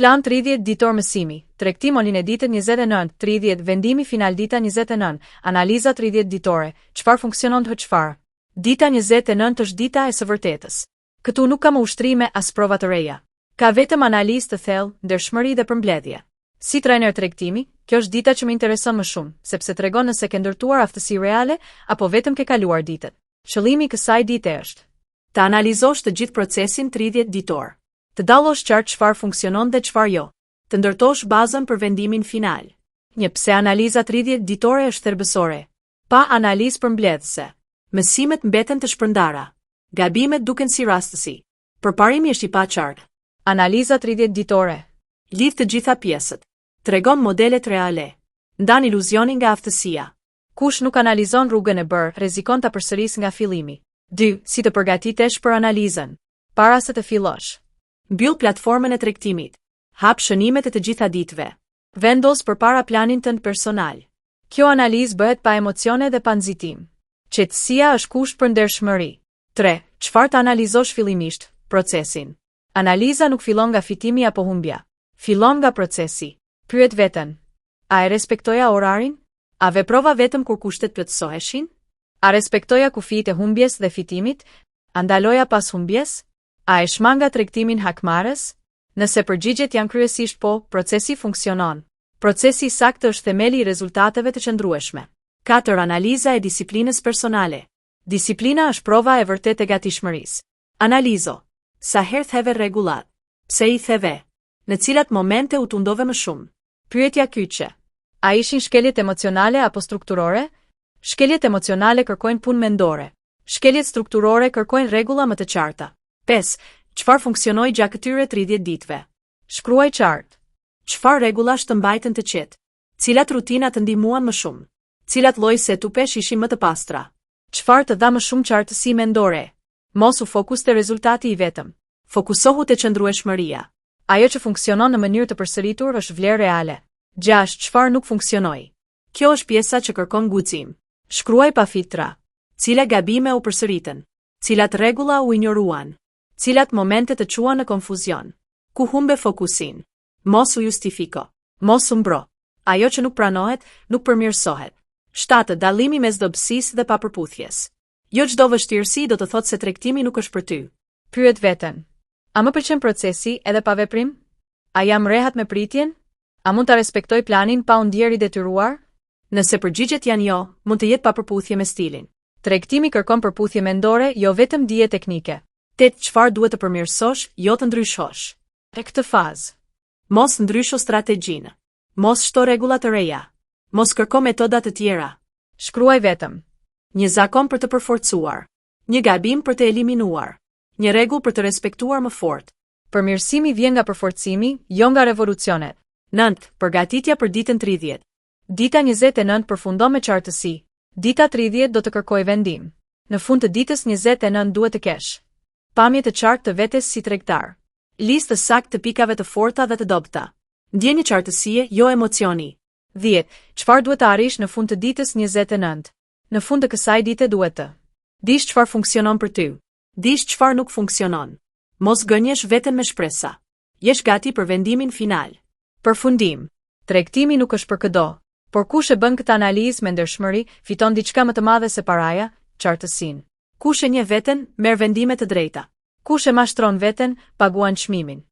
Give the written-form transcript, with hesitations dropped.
Plan 30 ditor mësimi, tregtim online ditët 29, 30, vendimi final dita 29, analiza 30 ditore, çfarë funksionon të çfarë. Dita 29 është dita e së vërtetës. Këtu nuk ka më ushtrime as prova të reja. Ka vetëm analizë të thellë, ndershmëri dhe përmbledhje. Si trajner tregtimi, kjo është dita që më intereson më shumë, sepse tregon nëse ke ndërtuar aftësi reale apo vetëm ke kaluar ditët. Qëllimi i kësaj dite është të analizosh të gjithë procesin 30 ditor. Të dallosh qartë çfarë funksionon dhe çfarë jo. Të ndërtosh bazën për vendimin final. Pse analiza 30 ditore është thelbësore. Pa analizë përmbledhëse, mësimet mbeten të shpërndara. Gabimet duken si rastësi. Përparimi është i paqartë. Analiza 30 ditore lidh të gjitha pjesët. Tregon modelet reale. Ndan iluzionin nga aftësia. Kush nuk analizon rrugën e bërë, rrezikon ta përsërisë nga fillimi. 2. Si të përgatitesh për analizën. Para se të fillosh. Mbyll platformën e tregtimit. Hap shënimet e të gjitha ditëve. Vendos përpara planin tënd personal. Kjo analizë bëhet pa emocione dhe pa nxitim. Qetësia është kusht për ndershmëri. 3. Çfarë të analizosh fillimisht? Procesin. Analiza nuk fillon nga fitimi apo humbja. Fillon nga procesi. Pyet veten. A e respektoja orarin? A veprova vetëm kur kushtet plotësoheshin? A respektoja kufijtë e humbjes dhe fitimit? A ndaloja pas humbjes? A e shmanga tregtimin hakmarrës? Nëse përgjigjet janë kryesisht po, procesi funksionon. Procesi i saktë është themeli i rezultateve të qëndrueshme. 4. Analiza e disiplinës personale. Disiplina është prova e vërtetë e gatishmërisë. Analizo. Sa herë theve rregullat? Pse i theve? Në cilat momente u tundove më shumë? Pyetja kyçe. A ishin shkeljet emocionale apo strukturore? Shkeljet emocionale kërkojnë punë mendore. Shkeljet strukturore kërkojnë rregulla më të qarta. 5. Çfarë funksionoi gjatë këtyre 30 ditëve? Shkruaj qartë. Çfarë rregullash të mbajtën të qetë? Cilat rutina të ndihmuan më shumë? Cilat lloj setupesh ishin më të pastra? Çfarë të dha më shumë qartësi mendore? Mos u fokus te rezultati i vetëm. Fokusohu te qëndrueshmëria. Ajo që funksionon në mënyrë të përsëritur është vlerë reale. 6. Çfarë nuk funksionoi? Kjo është pjesa që kërkon guxim. Shkruaj pa filtra. Cilat gabime u përsëritën? Cilat rregulla u injoruan? Cilat momente të çuan në konfuzion? Ku humbe fokusin? Mos u justifiko. Mos u mbro. Ajo që nuk pranohet, nuk përmirësohet. 7. Dallimi mes dobësisë dhe papërputhjes. Jo çdo vështirësi do të thotë se tregtimi nuk është për ty. Pyet veten. A më pëlqen procesi edhe pa veprim? A jam rehat me pritjen? A mund ta respektoj planin pa u ndjerë i detyruar? Nëse përgjigjet janë jo, mund të jetë papërputhje me stilin. Tregtimi kërkon përputhje mendore, jo vetëm dije teknike. 8. Çfarë duhet të përmirësosh, jo të ndryshosh. Në këtë fazë, mos ndrysho strategjinë. Mos shto rregulla të reja. Mos kërko metoda të tjera. Shkruaj vetëm. Një zakon për të përforcuar. Një gabim për të eliminuar. Një rregull për të respektuar më fort. Përmirësimi vjen nga përforcimi, jo nga revolucionet. 9. Përgatitja për ditën 30. Dita 29 përfundon me qartësi. Dita 30 do të kërkojë vendim. Në fund të ditës 29 duhet të kesh pamje të qartë të vetes si tregtar. Listë saktë të pikave të forta dhe të dobëta. Ndjenjë qartësie, jo emocioni. 10. Çfarë duhet të arrish në fund të ditës 29? Në fund të kësaj dite duhet të dish çfarë funksionon për ty. Dish çfarë nuk funksionon. Mos gënjesh veten me shpresa. Jesh gati për vendimin final. Përfundim. Tregtimi nuk është për çdo, por kush e bën këtë analizë me ndershmëri, fiton diçka më të madhe se paraja, qartësinë. Kush e njeh veten, merr vendime të drejta. Kush e mashtron veten, paguan çmimin.